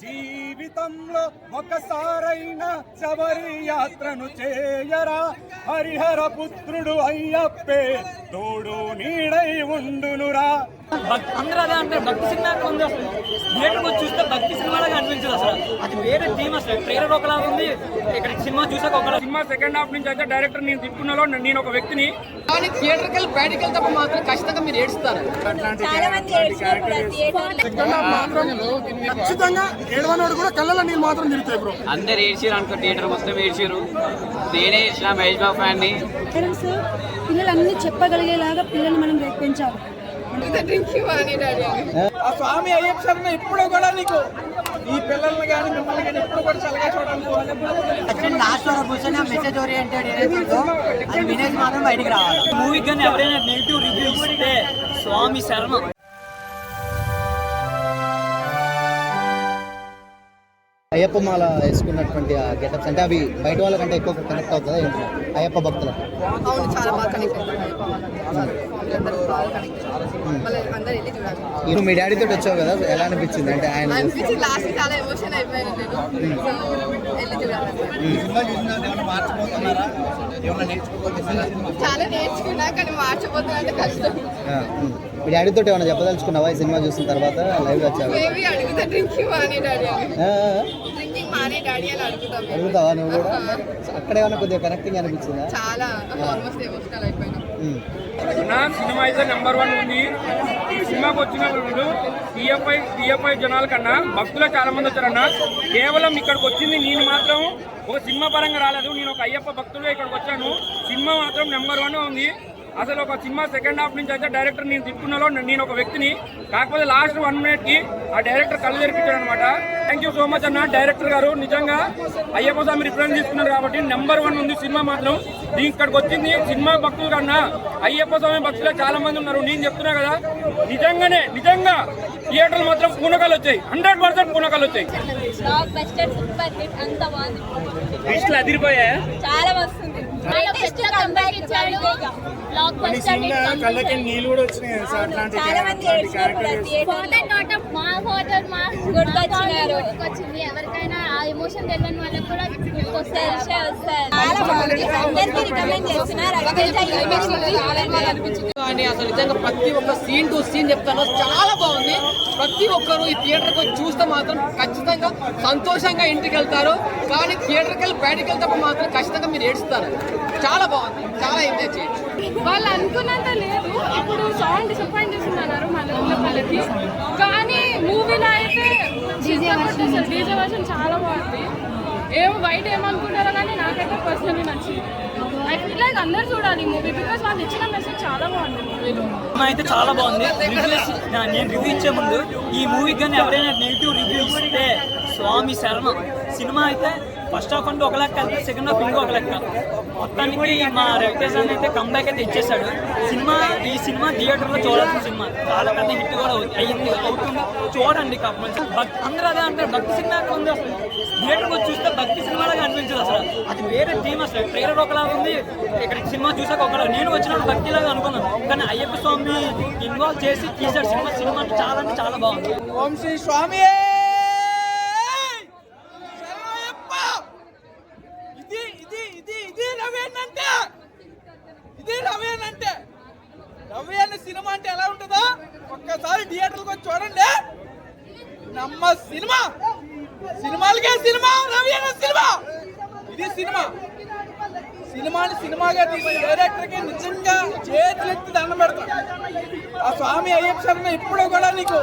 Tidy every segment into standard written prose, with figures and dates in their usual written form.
జీవితంలో ఒకసారైనా శబరి యాత్రను చేయరా, హరిహర పుత్రుడు అయ్యప్పే తోడు నీడై ఉండునురా. అందరూ అదే అంటారు, భక్తి సినిమా ఉంది. అసలు థియేటర్కి వచ్చి చూస్తే భక్తి సినిమాలాగా అనిపించదు. అసలు అది వేరే థీమ్. అసలు ట్రైలర్ ఒకలాగా ఉంది, ఇక్కడ సినిమా చూసాక ఒకలా. సినిమా సెకండ్ హాఫ్ నుంచి అయితే డైరెక్టర్ నేను తిప్పుకున్నాలో నేను ఒక వ్యక్తిని. కానీ థియేటర్కి వెళ్ళి బయటకు వెళ్తే మాత్రం ఖచ్చితంగా మీరు ఏడుస్తారు. ఖచ్చితంగా ఏడవనోడు కూడా కళ్ళలో నీళ్ళు మాత్రం తిరుగుతాయి బ్రో. అందరు ఏడ్చారు అనుకో, థియేటర్ మొత్తం ఏడ్చారు. నేనే ఏడ్చిన మహేష్ బాబు ఫ్యాన్ని. పిల్లలన్నీ చెప్పగలిగేలాగా పిల్లల్ని మనం పెంచాలి. ఆ స్వామి అయ్యప్ప ఇప్పుడు కూడా నీకు ఈ పిల్లల్ని కానీ మిమ్మల్ని కానీ ఎప్పుడు కూడా చల్లగా చూడాలి. లాస్ట్ వరకు కూర్చొని మెసేజ్ ఓరియంటెడ్ ఏదైతే అది వినేజ్ మాత్రం బయటికి రావాలి. మూవీకి కానీ ఎవరైనా నెగిటివ్ రివ్యూ ఇస్తే స్వామి శరణం. అయ్యప్ప మాల వేసుకున్నటువంటి ఆ గెటప్స్ అంటే అవి బయట వాళ్ళకంటే ఎక్కువ కనెక్ట్ అవుతుందా ఏంటి అయ్యప్ప భక్తులకు? అవును, చాలా బాగా కనెక్ట్ నువ్వు మీ డాడీతో వచ్చావు కదా, ఎలా అనిపించింది? అంటే ఆయన లాస్ట్ చాలా ఎమోషన్ అయిపోయాను చాలా నేర్చుకున్నా, కానీ మార్చిపోతున్నా అంటే కష్టం. మీ డాడీతో ఏమైనా చెప్పదలుచుకున్నావా ఈ సినిమా చూసిన తర్వాత? లైవ్ వచ్చావు అడుగుతా, అడుగుతావా నువ్వు కూడా? అక్కడ ఏమైనా కొద్దిగా కనెక్టింగ్ అనిపించిందా? చాలా ఆల్మోస్ట్ ఎమోషనల్ అయిపోయినా. నా సినిమా అయితే నెంబర్ 1 ఉంది. ఈ సినిమాకి వచ్చిన వాళ్ళు టీఎఫ్ఐ జనాల కన్నా భక్తులు చాలా మంది వచ్చారన్న. కేవలం ఇక్కడికి వచ్చింది నేను మాత్రం ఒక సినిమా పరంగా రాలేదు. నేను ఒక అయ్యప్ప భక్తులుగా ఇక్కడికి వచ్చాను. సినిమా మాత్రం నెంబర్ 1 ఉంది. అసలు ఒక సినిమా సెకండ్ హాఫ్ నుంచి అయితే డైరెక్టర్ నేను తిప్పుకున్నాలో నేను ఒక వ్యక్తిని. కాకపోతే లాస్ట్ 1 మినిట్కి ఆ డైరెక్టర్ కళ్ళు తెరిపించాడు అనమాట. థ్యాంక్ యూ సో మచ్ అన్న డైరెక్టర్ గారు. నిజంగా అయ్యప్ప స్వామి రిప్రజెంట్ తీసుకున్నారు కాబట్టి నెంబర్ 1 ఉంది సినిమా మాత్రం. నేను ఇక్కడికి వచ్చింది సినిమా భక్తులు కన్నా అయ్యప్ప స్వామి భక్తులే చాలా మంది ఉన్నారు. నేను చెప్తున్నా కదా, నిజంగా థియేటర్లు మాత్రం పూనకాలు వచ్చాయి. 100% పూనకాలు వచ్చాయి. అదిరిపోయాయా? చాలా వస్తుంది. కళ్ళకి నీళ్ళు కూడా వచ్చినాయి. ఎవరికైనా ఆ ఎమోషన్ తెలియని వాళ్ళకి కూడా కానీ అసలు నిజంగా ప్రతి ఒక్క సీన్ టు సీన్ చెప్తాను, చాలా బాగుంది. ప్రతి ఒక్కరు ఈ థియేటర్కి వచ్చి చూస్తే మాత్రం ఖచ్చితంగా సంతోషంగా ఇంటికి వెళ్తారు. కానీ థియేటర్కి వెళ్ళి బయటకు వెళ్తే మాత్రం ఖచ్చితంగా మీరు ఏడుస్తారు. చాలా బాగుంది, చాలా ఎంజాయ్ చేయొచ్చు. వాళ్ళు అనుకున్నంత లేదు. ఇప్పుడు సాంగ్ డిసప్పాయింట్ చేస్తున్నారు మళ్ళీ, కానీ మూవీలో అయితే డీజే వర్షన్ చాలా బాగుంది. ఏమో బయట ఏమనుకుంటారో కానీ నాకైతే పర్సనల్లీ నచ్చింది. ఐ ఫీల్ లైక్ అందరు చూడాలి మూవీ, బికాస్ వాళ్ళు ఇచ్చిన మెసేజ్ చాలా బాగుంది మూవీలో. అయితే చాలా బాగుంది. నేను రివ్యూ ఇచ్చే ముందు ఈ మూవీకి కానీ ఎవరైనా నెగిటివ్ రివ్యూ ఇస్తే స్వామి శరణం. సినిమా అయితే ఫస్ట్ హాఫ్ అంటే ఒక లెక్క అయితే సెకండ్ హాఫ్ ఇంకో ఒక లెక్క. మొత్తానికి మా రవితేజ అయితే కంబ్యాక్ అయితే ఇచ్చేసాడు. ఈ సినిమా థియేటర్లో చూడాల్సిన సినిమా. చాలా పెద్ద హిట్ కూడా అవుతుంది. చూడండి కాకపోతే అందరూ అదే అంటారు, భక్తి సినిమా ఉంది. అసలు థియేటర్కి వచ్చి చూస్తే భక్తి సినిమాలాగా అనిపించదు. అసలు అది వేరే థీమ్. అసలు ట్రైలర్ ఒకలాగా ఉంది, ఇక్కడ సినిమా చూసాక ఒకలా. నేను వచ్చినప్పుడు భక్తిలాగా అనుకున్నాను, కానీ అయ్యప్ప స్వామి ఇన్వాల్వ్ చేసి తీసాడు సినిమా అంటే చాలా బాగుంది. ఓం శ్రీ స్వామి. రవి అన్న సినిమా అంటే ఎలా ఉంటుందో ఒక్కసారి థియేటర్కి వచ్చి చూడండి. నమ్మ సినిమాలకే సినిమా. రవి అన్న సినిమా, ఇది సినిమాని సినిమాగా తీసిన డైరెక్టర్కి నిజంగా చేతులెత్తి దండం పెడతాం. ఆ స్వామి అయ్యప్ప ఇప్పుడు కూడా నీకు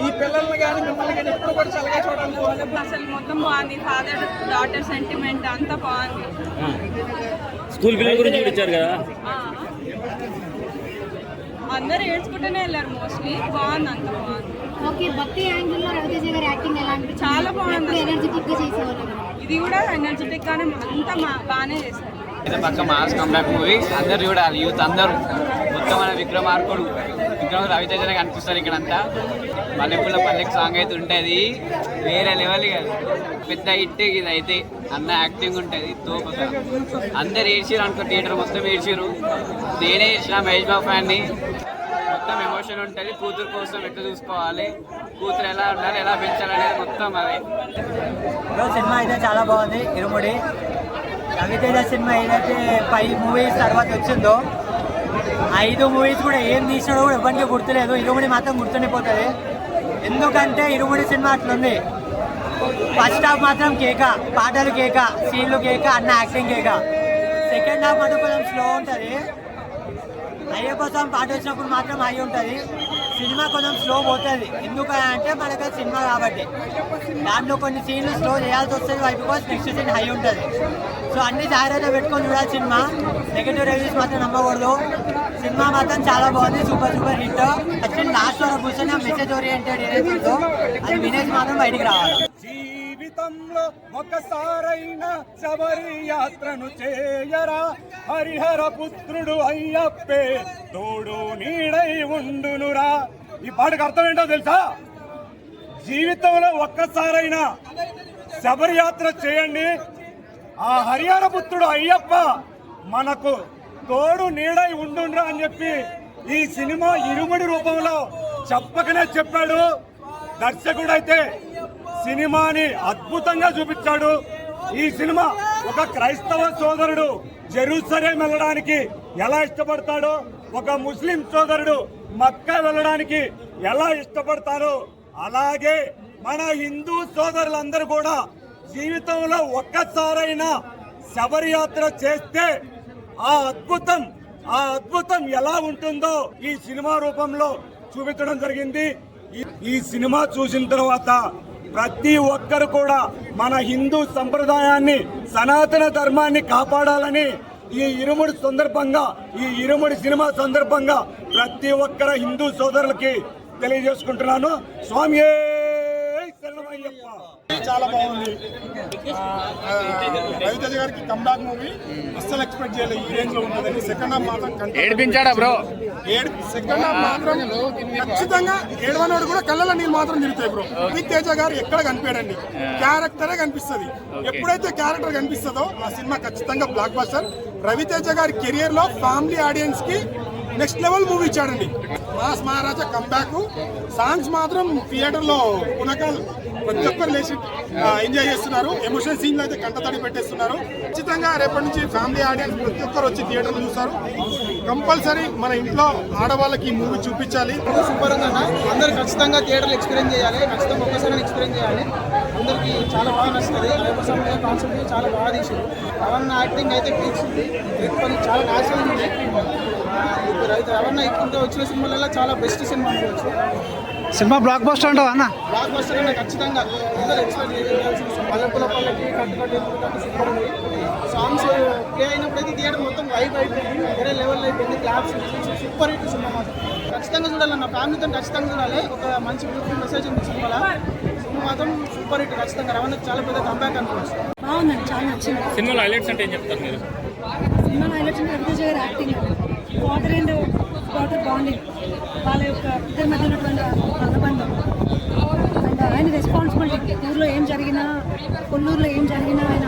ఈ పిల్లల్ని కానీ మిమ్మల్ని కానీ ఎప్పుడు కూడా చల్లగా చూడాలి. అసలు మొత్తం బాగుంది. ఫాదర్ డాటర్ సెంటిమెంట్ అంతా బాగుంది. స్కూల్ పిల్లల గురించి చూపించారు కదా, అందరూ ఏడ్చుకుంటూనే వెళ్ళారు మోస్ట్లీ. బాగుంది, అంత బాగుంది. ఓకే, భక్తి యాంగిల్లో రవితేజ గారి యాక్టింగ్ ఎలా అనిపించింది? చాలా బాగుంది. ఎనర్జెటిక్ గా చేసేవాళ్ళు, ఇది కూడా ఎనర్జెటిక్ గానే అంతా బాగానే చేశారు. పక్క మాస్ కంబ్యాక్ మూవీ అందరు చూడాలి. యూత్ అందరూ మొత్తం మన విక్రమార్కుడు రవితేజనే కనిపిస్తారు ఇక్కడంతా. మల్లెపూల పల్లెకి సాంగ్ అయితే ఉంటుంది, వేరే లెవెల్ కాదు. పెద్ద హిట్ ఇది అయితే. అన్న యాక్టింగ్ ఉంటుంది తోపగా. అందరు ఏడ్చారు అనుకో, థియేటర్ మొత్తం ఏడ్చారు. నేనే ఏడ్చిన మహేష్ బాబు ఫ్యాన్ని. మొత్తం ఎమోషన్ ఉంటుంది. కూతురు కోసం ఎట్లా చూసుకోవాలి, కూతురు ఎలా ఉండాలి, ఎలా పెంచాలనేది మొత్తం అదే. సినిమా అయితే చాలా బాగుంది. ఇరుముడి రవితేజ సినిమా ఏదైతే 5 మూవీస్ తర్వాత వచ్చిందో 5 మూవీస్ కూడా ఏం తీసినాడో కూడా ఎవరికి గుర్తులేదు. ఇరుముడి మాత్రం గుర్తుండిపోతుంది. ఎందుకంటే ఇరుముడి సినిమా అట్లుంది. ఫస్ట్ హాఫ్ మాత్రం కేక, పాటలు కేక, సీన్లు కేక, అన్న యాక్టింగ్ కేక. సెకండ్ హాఫ్ మాత్రం కొంచెం స్లో ఉంటుంది. అయ్యప్ప స్వామి పాట వచ్చినప్పుడు మాత్రం హై ఉంటుంది. సినిమా కొంచెం స్లో పోతుంది. ఎందుకంటే మనకు సినిమా కాబట్టి దాంట్లో కొన్ని సీన్లు స్లో చేయాల్సి వస్తుంది. బికాస్ నెక్స్ట్ సీన్ హై ఉంటుంది. సో అన్ని జాగ్రత్తగా పెట్టుకొని చూడాలి సినిమా. నెగటివ్ రివ్యూస్ మాత్రం నమ్మకూడదు. సినిమా మాత్రం చాలా బాగుంది. Super hit. యాక్చువల్లీ లాస్ట్ వరకు కూర్చొని మెసేజ్ ఓరియంటెడ్ ఏదైతే ఉందో అది వినేసి మాత్రం బయటికి రావాలి. జీవితంలో ఒకసారైనా శబరి యాత్రను చేయరా, హరిహర పుత్రుడు అయ్యప్పే తోడు నీడై ఉండునురా. ఈ పాటకు అర్థం ఏంటో తెలుసా? జీవితంలో ఒక్కసారైనా శబరి యాత్ర చేయండి, ఆ హరిహర పుత్రుడు అయ్యప్ప మనకు తోడు నీడై ఉండునురా అని చెప్పి ఈ సినిమా ఇరుముడి రూపంలో చెప్పకనే చెప్పాడు. దర్శకుడు అయితే సినిమాని అద్భుతంగా చూపించాడు. ఈ సినిమా ఒక క్రైస్తవ సోదరుడు జెరూసలేం వెళ్ళడానికి ఎలా ఇష్టపడతాడో, ఒక ముస్లిం సోదరుడు మక్కా వెళ్ళడానికి ఎలా ఇష్టపడతారో, అలాగే మన హిందూ సోదరులందరూ కూడా జీవితంలో ఒక్కసారైనా శబరి యాత్ర చేస్తే ఆ అద్భుతం ఎలా ఉంటుందో ఈ సినిమా రూపంలో చూపించడం జరిగింది. ఈ సినిమా చూసిన తర్వాత ప్రతి ఒక్కరు కూడా మన హిందూ సంప్రదాయాన్ని, సనాతన ధర్మాన్ని కాపాడాలని ఈ ఇరుముడి సందర్భంగా, ఈ ఇరుముడి సినిమా సందర్భంగా ప్రతి ఒక్కర హిందూ సోదరులకి తెలియజేసుకుంటున్నాను. స్వామియే శరణమయ్యప్ప. చాలా బాగుంది. రవితేజ గారికి కంబ్యాక్ మూవీ అస్సలు ఎక్స్పెక్ట్ చేయలేదు ఈ రేంజ్ లో ఉంటుందని. సెకండ్ హాఫ్ మాత్రం ఏడిపించాడా బ్రో? సెకండ్ హాఫ్ మాత్రం ఖచ్చితంగా ఏడవనోడు కూడా కళ్ళలో నీళ్ళు మాత్రం తిరుగుతాయి బ్రో. రవితేజ గారు ఎక్కడ కనిపించండి, క్యారెక్టరే కనిపిస్తుంది. ఎప్పుడైతే క్యారెక్టర్ కనిపిస్తుందో ఆ సినిమా ఖచ్చితంగా బ్లాక్ బస్టర్. రవితేజ గారి కెరియర్ లో ఫ్యామిలీ ఆడియన్స్ కి నెక్స్ట్ లెవెల్ మూవీ ఇచ్చాడండి. మాస్ మహారాజా కంబ్యాక్. సాంగ్స్ మాత్రం థియేటర్ లో పునకాలు ప్రతి ఒక్కరు లేచి ఎంజాయ్ చేస్తున్నారు. ఎమోషనల్ సీన్లు అయితే కంటతడి పెట్టేస్తున్నారు. ఖచ్చితంగా రేపటి నుంచి ఫ్యామిలీ ఆడియన్స్ ప్రతి ఒక్కరు వచ్చి థియేటర్లో చూస్తారు. కంపల్సరీ మన ఇంట్లో ఆడవాళ్ళకి ఈ మూవీ చూపించాలి. సూపర్ ఉందన్న. అందరూ ఖచ్చితంగా థియేటర్లో ఎక్స్పీరియన్స్ చేయాలి. ఖచ్చితంగా ఒక్కసారి ఎక్స్పీరియన్స్ చేయాలి. అందరికి చాలా బాగా నచ్చుతుంది. అయ్యప్ప కాన్సెప్ట్ చాలా బాగా తీసింది. రవణ యాక్టింగ్ అయితే పీక్సింది. చాలా న్యాచురల్ ఉంది. రవణ ఇంకా వచ్చిన సినిమాలలో చాలా బెస్ట్ సినిమా అనుకోవచ్చు. సినిమా బ్లాక్ బస్టర్ అంటావా అన్న? బ్లాక్ బస్టర్ అంటే ఖచ్చితంగా అందరూ ఎక్స్పెక్ట్ చేయాల్సిన పల్లెపూల పల్లకి కట్టు సూపర్ ఉంది. సాంగ్స్ ప్లే అయినప్పుడు అయితే థియేటర్ మొత్తం వైబ్ అయిపోయింది. వేరే లెవెల్ అయిపోయింది. క్లాప్స్ సూపర్ హిట్ సినిమా మాత్రం ఖచ్చితంగా చూడాలన్న. ఫ్యామిలీతో ఖచ్చితంగా చూడాలి. ఒక మంచి బ్యూటిఫుల్ మెసేజ్ ఉంది సినిమాలో. సినిమా మాత్రం సూపర్ హిట్. ఖచ్చితంగా రవణకు చాలా పెద్ద కంబ్యాక్ అనుకోవచ్చు. బాగుందండి, చాలా నచ్చింది. సినిమాలో హైలైట్స్ అంటే ఏం చెప్తారు మీరు? సినిమాలో హైలైట్స్ అంటే రవితేజ గారి acting, father and daughter bonding, వాళ్ళ యొక్క ఇద్దరి మధ్య ఉన్నటువంటి అనుబంధం అండ్ ఆయన రెస్పాన్సిబిలిటీ. ఊర్లో ఏం జరిగినా, కొల్లూరులో ఏం జరిగినా ఆయన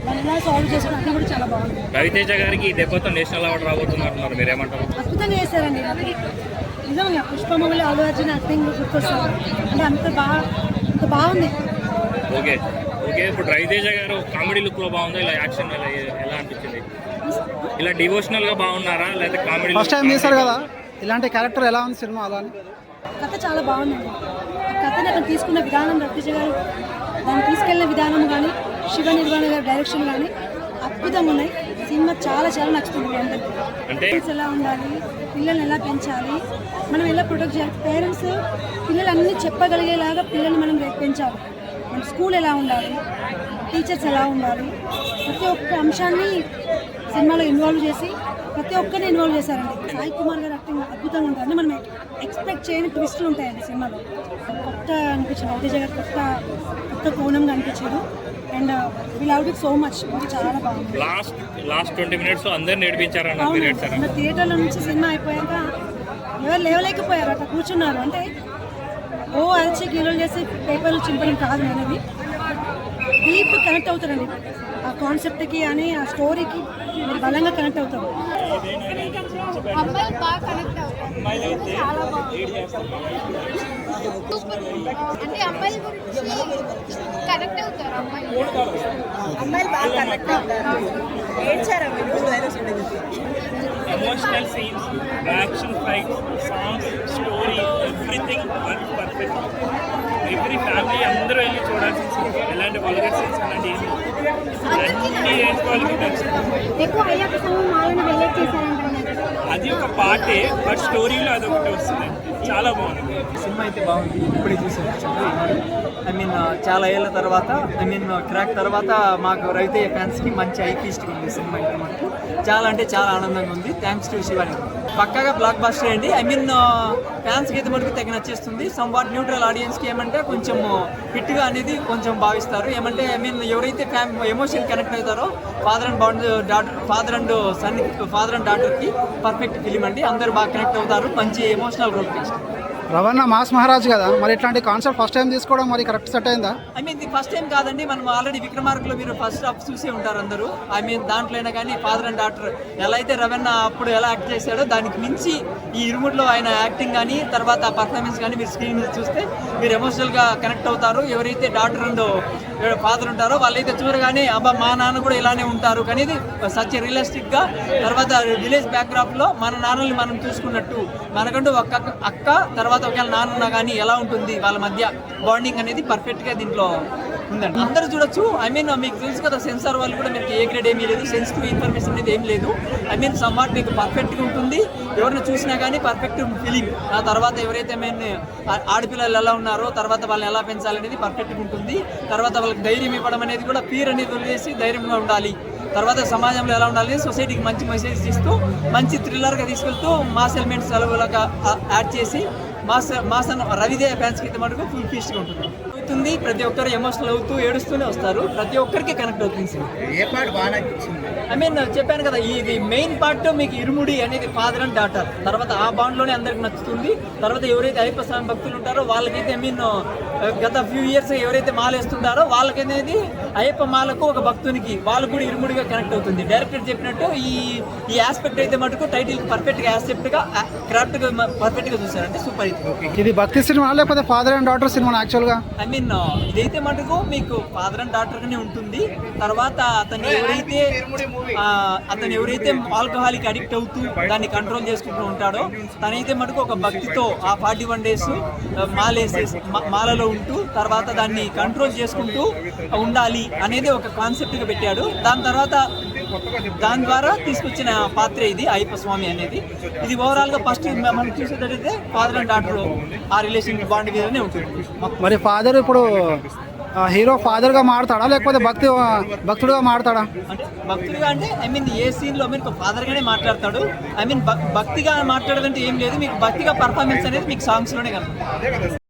వాళ్ళు ఎలా సాల్వ్ చేసిన అది కూడా చాలా బాగుంది. రవితేజ గారికి దెబ్బతో నేషనల్ అవార్డు రాబోతున్నారు, మీరేమంటారు? అద్భుతంగా చేశారండి. నిజంగా పుష్ప మూవీలో అల్లు అర్జున్ యాక్టింగ్ గుర్తొస్తారు. అంటే అంత బాగుంది. ఓకే ఇప్పుడు రవితేజ గారు కామెడీ లుక్ లో బాగుందా, ఇలా యాక్షన్ ఎలా అనిపించింది? ఇలా డివోషనల్ గా బాగున్నారా లేదా కామెడీ? ఫస్ట్ టైం చేశారు కదా, ఇలాంటి క్యారెక్టర్ ఎలా ఉంది సినిమా? అలా కథ చాలా బాగుందండి. ఆ కథని అక్కడ తీసుకున్న విధానం, రవితేజ గారు దాన్ని తీసుకెళ్లిన విధానం కానీ, శివ నిర్వాణ గారి డైరెక్షన్ కానీ అద్భుతంగా ఉన్నాయి. సినిమా చాలా నచ్చుతుంది అందరికీ. పేరెంట్స్ ఎలా ఉండాలి, పిల్లల్ని ఎలా పెంచాలి, మనం ఎలా ప్రొటెక్ట్ చేయాలి, పేరెంట్స్ పిల్లలన్నీ చెప్పగలిగేలాగా పిల్లల్ని మనం పెంచాలి. మన స్కూల్ ఎలా ఉండాలి, టీచర్స్ ఎలా ఉండాలి, ప్రతి ఒక్క అంశాన్ని సినిమాలో ఇన్వాల్వ్ చేసి ప్రతి ఒక్కరిని ఇన్వాల్వ్ చేశారండి. సాయి కుమార్ గారు యాక్టింగ్ అద్భుతంగా ఉంటుంది. అంటే మనం ఎక్స్పెక్ట్ చేయని ట్విస్టులు ఉంటాయండి సినిమాలో. కొత్త అనిపించింది, రవితేజ గారు కొత్త కోణంగా అనిపించారు. And we loved it so much. చాలా బాగుంది. లాస్ట్ 20 minutes అందరు నేర్పించారు. థియేటర్లో నుంచి సినిమా అయిపోయాక ఎవరు లేవలేకపోయారు, అట్లా కూర్చున్నారు. అంటే అరిచి గీలోలు చేసి పేపర్లు చింపడం కాదు అనేది. డీప్ కనెక్ట్ అవుతారండి ఆ కాన్సెప్ట్కి అని, ఆ స్టోరీకి మీరు బలంగా కనెక్ట్ అవుతారు. అమ్మాయిలు బాగా కనెక్ట్ అవుతారు, చాలా బాగుంది. అంటే అమ్మాయిల గురించి కనెక్ట్ అవుతారు, అమ్మాయిలు బాగా కనెక్ట్ అవుతారు. ఏడ్చారా emotional scenes, action fights, songs, story, everything work perfect. Every family అందరూ వెళ్ళి చూడాల్సిన సీన్స్, ఎలాంటి వల్గర్ సీన్స్ అలాంటి ఏమి అన్ని ఏజ్ వాళ్ళకి నచ్చుతుంది. అది ఒక పార్టే, బట్ స్టోరీలో అదొకటి వస్తుంది, చాలా బాగుంది. సినిమా అయితే బాగుంది, ఇప్పుడే చూసాను. ఐ మీన్ చాలా ఏళ్ళ తర్వాత, ఐ మీన్ క్రాక్ తర్వాత మాకు రవితేజ ఫ్యాన్స్కి మంచి ఐపీస్ట్గా ఉంది సినిమా అయితే మనకు చాలా అంటే చాలా ఆనందంగా ఉంది. Thanks to Shivani. పక్కాగా బ్లాక్ బస్టర్ అండి. ఐ మీన్ ఫ్యాన్స్కి అయితే మనకు తెగ నచ్చేస్తుంది. సమ్ వాట్ న్యూట్రల్ ఆడియన్స్కి ఏమంటే కొంచెం హిట్గా అనేది కొంచెం భావిస్తారు. ఏమంటే ఐ మీన్ ఎవరైతే ఎమోషన్ కనెక్ట్ అవుతారో ఫాదర్ అండ్ డాటర్కి పర్ఫెక్ట్ ఫిలిం అండి. అందరూ బాగా కనెక్ట్ అవుతారు. మంచి ఎమోషనల్ రోల్ ప్లే. రవణ మాస్ మహారాజ్ కదా, మరి ఇట్లాంటి కాన్సెప్ట్ ఫస్ట్ టైం తీసుకోవడం మరి కరెక్ట్ సెట్ అయిందా? ఐ మీన్ ఇది ఫస్ట్ టైం కాదండి, మనం ఆల్రెడీ విక్రమార్కులో మీరు ఫస్ట్ హాఫ్ చూసే ఉంటారు అందరూ. ఐ మీన్ దాంట్లో అయినా కానీ ఫాదర్ అండ్ డాటర్ ఎలా అయితే రవణ అప్పుడు ఎలా యాక్ట్ చేశాడో దానికి మించి ఈ ఇరుముడిలో ఆయన యాక్టింగ్ కానీ తర్వాత పర్ఫార్మెన్స్ కానీ మీరు స్క్రీన్ మీద చూస్తే మీరు ఎమోషనల్గా కనెక్ట్ అవుతారు. ఎవరైతే డాటర్ అండ్ ఫాదర్ ఉంటారో వాళ్ళైతే చూడగానే అబ్బా మా నాన్న కూడా ఇలానే ఉంటారు కానీ ఇది సచ్ రియలిస్టిక్గా, తర్వాత విలేజ్ బ్యాక్డ్రాప్లో మన నాన్నల్ని మనం చూసుకున్నట్టు మనకంటూ ఒక అక్క తర్వాత ఒకవేళ నాన్న కానీ ఎలా ఉంటుంది వాళ్ళ మధ్య బాండింగ్ అనేది పర్ఫెక్ట్గా దీంట్లో ఉందండి. అందరూ చూడొచ్చు. ఐ మీన్ మీకు తెలుసు కదా, సెన్సార్ వాళ్ళు కూడా మీకు ఏ గ్రేడ్ ఏమీ లేదు, సెన్సిటివ్ ఇన్ఫర్మేషన్ అనేది ఏం లేదు. ఐ మీన్ సమ్వాట్ మీకు పర్ఫెక్ట్గా ఉంటుంది. ఎవరిని చూసినా కానీ పర్ఫెక్ట్ ఫిలిం. ఆ తర్వాత ఎవరైతే మెయిన్ ఆడపిల్లలు ఎలా ఉన్నారో తర్వాత వాళ్ళని ఎలా పెంచాలనేది పర్ఫెక్ట్గా ఉంటుంది. తర్వాత వాళ్ళకి ధైర్యం ఇవ్వడం అనేది కూడా ఫీర్ అనేది వదిలేసి ధైర్యంగా ఉండాలి. తర్వాత సమాజంలో ఎలా ఉండాలి, సొసైటీకి మంచి మెసేజ్ ఇస్తూ మంచి థ్రిల్లర్గా తీసుకెళ్తూ మాస్ ఎలిమెంట్స్ సెలవులుగా యాడ్ చేసి మాస్ రవితేజ ఫ్యాన్స్కి అయితే మటుకు ఫుల్ ఫీస్ట్గా ఉంటుంది. అవుతుంది ప్రతి ఒక్కరు ఎమోషనల్ అవుతూ ఏడుస్తూనే వస్తారు. ప్రతి ఒక్కరికి కనెక్ట్ అవుతుంది సినిమా. ఏ పార్ట్ బాగా నచ్చింది? ఐ మీన్ చెప్పాను కదా, ఇది మెయిన్ పార్ట్ మీకు ఇరుముడి అనేది ఫాదర్ అండ్ డాటర్. తర్వాత ఆ బాండ్లోనే అందరికి నచ్చుతుంది. తర్వాత ఎవరైతే అయ్యప్ప స్వామి భక్తులు ఉంటారో వాళ్ళకైతే ఐ మీన్ గత ఫ్యూ ఇయర్స్ ఎవరైతే మాలేస్తుంటారో వాళ్ళకనేది అయ్యప్ప మాలకు ఒక భక్తునికి వాళ్ళు కూడా ఇరుముడిగా కనెక్ట్ అవుతుంది. డైరెక్టర్ చెప్పినట్టు ఈ ఆస్పెక్ట్ అయితే మటుకు టైటిల్ పర్ఫెక్ట్గా యాక్సెప్ట్గా క్రాఫ్ట్గా పర్ఫెక్ట్గా చూసారంటే సూపర్. ఇది భక్తి సినిమా లేకపోతే ఫాదర్ అండ్ డాటర్ సినిమా యాక్చువల్గా? ఐ మీన్ ఇదైతే మటుకు మీకు ఫాదర్ అండ్ డాటర్ గానే ఉంటుంది. తర్వాత అతను ఎవరైతే ఆల్కహాలిక్ అడిక్ట్ అవుతూ దాన్ని కంట్రోల్ చేసుకుంటూ ఉంటాడో తనైతే మటుకు ఒక భక్తితో ఆ 41 days మాలలో ఉంటూ తర్వాత దాన్ని కంట్రోల్ చేసుకుంటూ ఉండాలి అనేది ఒక కాన్సెప్ట్గా పెట్టాడు. దాని ద్వారా తీసుకొచ్చిన పాత్ర ఇది అయ్యప్ప స్వామి అనేది. ఇది ఓవరాల్గా ఫస్ట్ మనం చూసేటట్టయితే ఫాదర్ అండ్ డాటర్ ఆ రిలేషన్ బాండ్ మీదనే ఉంటుంది. మరి ఫాదర్ ఇప్పుడు హీరో ఫాదర్గా మారుతాడా లేకపోతే భక్తుడుగా మారుతాడా? భక్తుడిగా అంటే ఐ మీన్ ఏ సీన్లో మీకు ఫాదర్గానే మాట్లాడతాడు. ఐ మీన్ భక్తిగా మాట్లాడదంటే ఏం లేదు, మీకు భక్తిగా పర్ఫార్మెన్స్ అనేది మీకు సాంగ్స్లోనే కనుక.